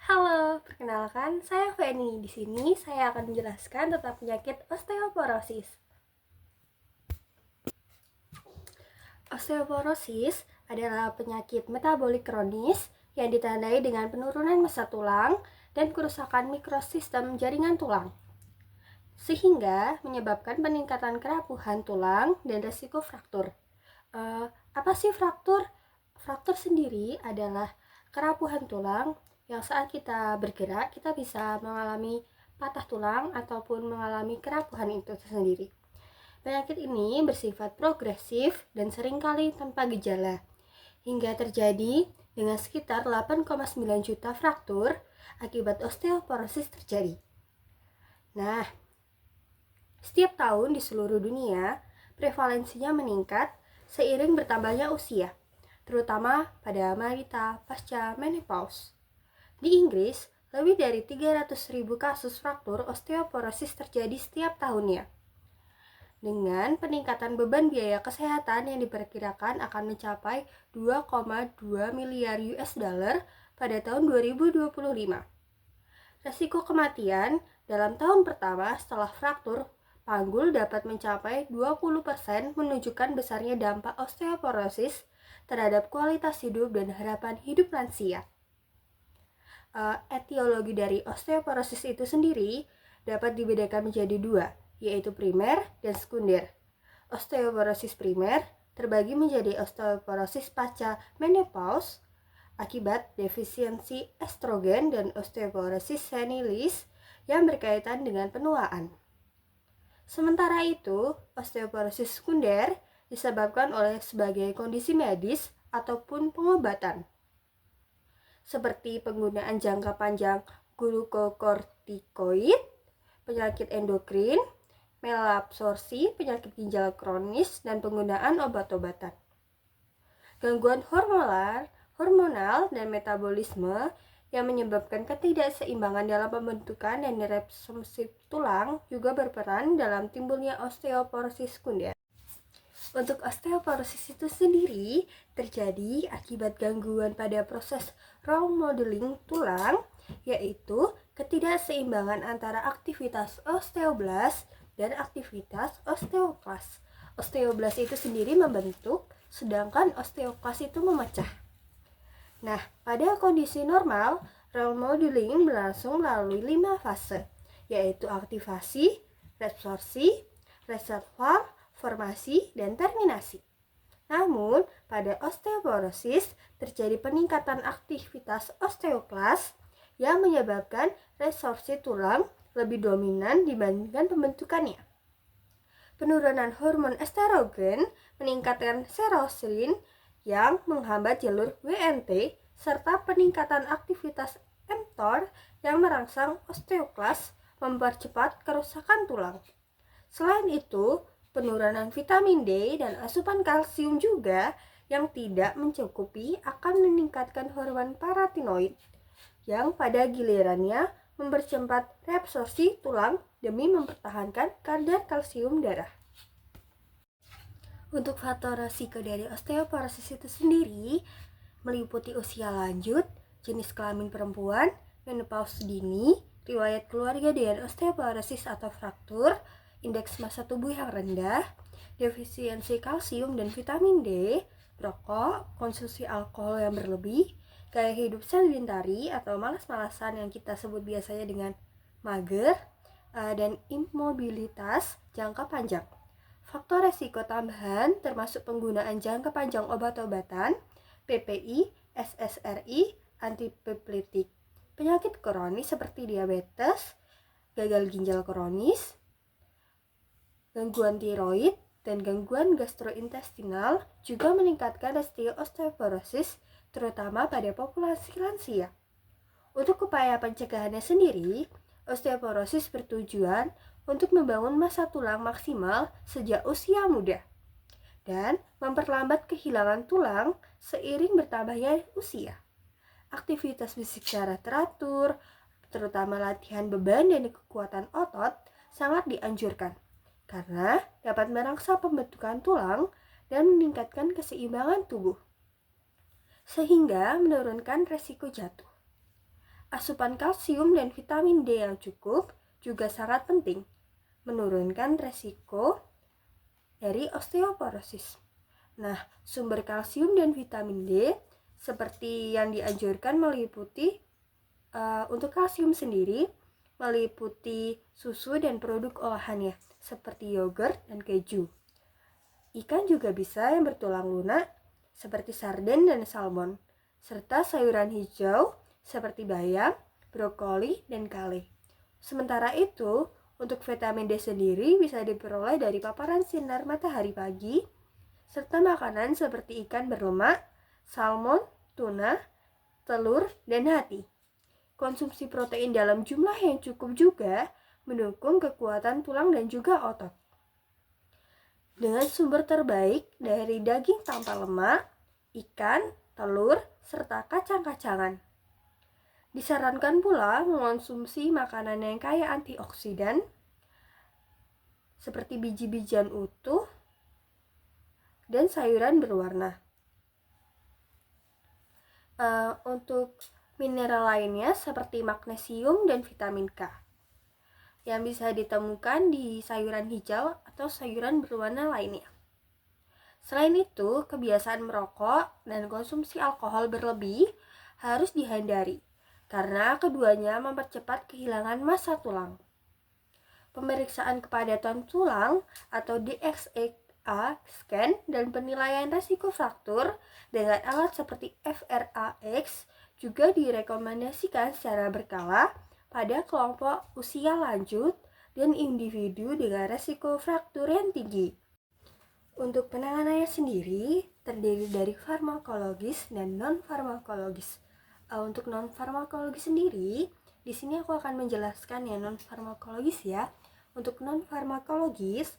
Halo, perkenalkan saya Feni. Di sini saya akan menjelaskan tentang penyakit osteoporosis. Osteoporosis adalah penyakit metabolik kronis yang ditandai dengan penurunan massa tulang dan kerusakan mikrosistem jaringan tulang, sehingga menyebabkan peningkatan kerapuhan tulang dan resiko fraktur. Apa sih fraktur? Fraktur sendiri adalah kerapuhan tulang yang saat kita bergerak kita bisa mengalami patah tulang ataupun mengalami kerapuhan itu sendiri. Penyakit ini bersifat progresif dan seringkali tanpa gejala, hingga terjadi dengan sekitar 8,9 juta fraktur akibat osteoporosis terjadi. Nah, setiap tahun di seluruh dunia, prevalensinya meningkat seiring bertambahnya usia, terutama pada wanita pasca menopause. Di Inggris, lebih dari 300.000 kasus fraktur osteoporosis terjadi setiap tahunnya. Dengan peningkatan beban biaya kesehatan yang diperkirakan akan mencapai 2,2 miliar US dollar pada tahun 2025. Resiko kematian dalam tahun pertama setelah fraktur panggul dapat mencapai 20%, menunjukkan besarnya dampak osteoporosis terhadap kualitas hidup dan harapan hidup lansia. Etiologi dari osteoporosis itu sendiri dapat dibedakan menjadi dua, yaitu primer dan sekunder. Osteoporosis primer terbagi menjadi osteoporosis pasca menopause akibat defisiensi estrogen dan osteoporosis senilis yang berkaitan dengan penuaan. Sementara itu, osteoporosis sekunder disebabkan oleh sebagai kondisi medis ataupun pengobatan, seperti penggunaan jangka panjang glukokortikoid, penyakit endokrin, malabsorpsi, penyakit ginjal kronis, dan penggunaan obat-obatan. Gangguan hormonal dan metabolisme yang menyebabkan ketidakseimbangan dalam pembentukan dan reabsorpsi tulang juga berperan dalam timbulnya osteoporosis sekunder. Untuk osteoporosis itu sendiri terjadi akibat gangguan pada proses remodeling tulang, yaitu ketidakseimbangan antara aktivitas osteoblas dan aktivitas osteoklas. Osteoblas itu sendiri membentuk, sedangkan osteoklas itu memecah. Nah, pada kondisi normal, remodeling berlangsung melalui 5 fase, yaitu aktivasi, reabsorpsi, reservoir, formasi, dan terminasi. Namun, pada osteoporosis terjadi peningkatan aktivitas osteoklas yang menyebabkan resorpsi tulang lebih dominan dibandingkan pembentukannya. Penurunan hormon estrogen meningkatkan serotonin yang menghambat jalur WNT, serta peningkatan aktivitas mTOR yang merangsang osteoklas mempercepat kerusakan tulang. Selain itu, penurunan vitamin D dan asupan kalsium juga yang tidak mencukupi akan meningkatkan hormon paratiroid yang pada gilirannya mempercepat reabsorpsi tulang demi mempertahankan kadar kalsium darah. Untuk faktor risiko dari osteoporosis itu sendiri meliputi usia lanjut, jenis kelamin perempuan, menopause dini, riwayat keluarga dengan osteoporosis atau fraktur, indeks massa tubuh yang rendah, defisiensi kalsium dan vitamin D, rokok, konsumsi alkohol yang berlebih, gaya hidup sedentari atau malas-malasan yang kita sebut biasanya dengan mager, dan imobilitas jangka panjang. Faktor resiko tambahan termasuk penggunaan jangka panjang obat-obatan, PPI, SSRI, antipeptidik, penyakit kronis seperti diabetes, gagal ginjal kronis, gangguan tiroid, dan gangguan gastrointestinal juga meningkatkan resiko osteoporosis, terutama pada populasi lansia. Untuk upaya pencegahannya sendiri, osteoporosis bertujuan untuk membangun massa tulang maksimal sejak usia muda dan memperlambat kehilangan tulang seiring bertambahnya usia. Aktivitas fisik secara teratur, terutama latihan beban dan kekuatan otot, sangat dianjurkan karena dapat merangsang pembentukan tulang dan meningkatkan keseimbangan tubuh, sehingga menurunkan resiko jatuh. Asupan kalsium dan vitamin D yang cukup juga sangat penting, menurunkan resiko dari osteoporosis. Nah, sumber kalsium dan vitamin D seperti yang dianjurkan meliputi untuk kalsium sendiri meliputi susu dan produk olahannya seperti yogurt dan keju. Ikan juga bisa yang bertulang lunak seperti sarden dan salmon, serta sayuran hijau seperti bayam, brokoli, dan kale. Sementara itu, untuk vitamin D sendiri bisa diperoleh dari paparan sinar matahari pagi, serta makanan seperti ikan berlemak, salmon, tuna, telur, dan hati. Konsumsi protein dalam jumlah yang cukup juga mendukung kekuatan tulang dan juga otot. Dengan sumber terbaik dari daging tanpa lemak, ikan, telur, serta kacang-kacangan. Disarankan pula mengonsumsi makanan yang kaya antioksidan seperti biji-bijian utuh dan sayuran berwarna. Untuk mineral lainnya seperti magnesium dan vitamin K yang bisa ditemukan di sayuran hijau atau sayuran berwarna lainnya. Selain itu, kebiasaan merokok dan konsumsi alkohol berlebih harus dihindari karena keduanya mempercepat kehilangan massa tulang. Pemeriksaan kepadatan tulang atau DXA scan dan penilaian resiko fraktur dengan alat seperti FRAX juga direkomendasikan secara berkala pada kelompok usia lanjut dan individu dengan resiko fraktur yang tinggi. Untuk penanganannya sendiri terdiri dari farmakologis dan non-farmakologis. Untuk non-farmakologis sendiri, di sini aku akan menjelaskan ya non-farmakologis ya. Untuk non-farmakologis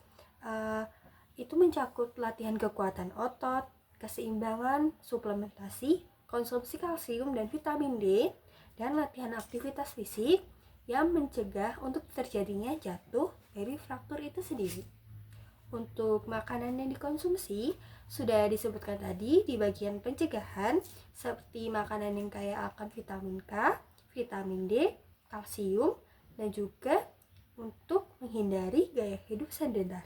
itu mencakup latihan kekuatan otot, keseimbangan, suplementasi, konsumsi kalsium dan vitamin D, dan latihan aktivitas fisik yang mencegah untuk terjadinya jatuh dari fraktur itu sendiri. Untuk makanan yang dikonsumsi sudah disebutkan tadi di bagian pencegahan seperti makanan yang kaya akan vitamin K, vitamin D, kalsium, dan juga untuk menghindari gaya hidup sedentar.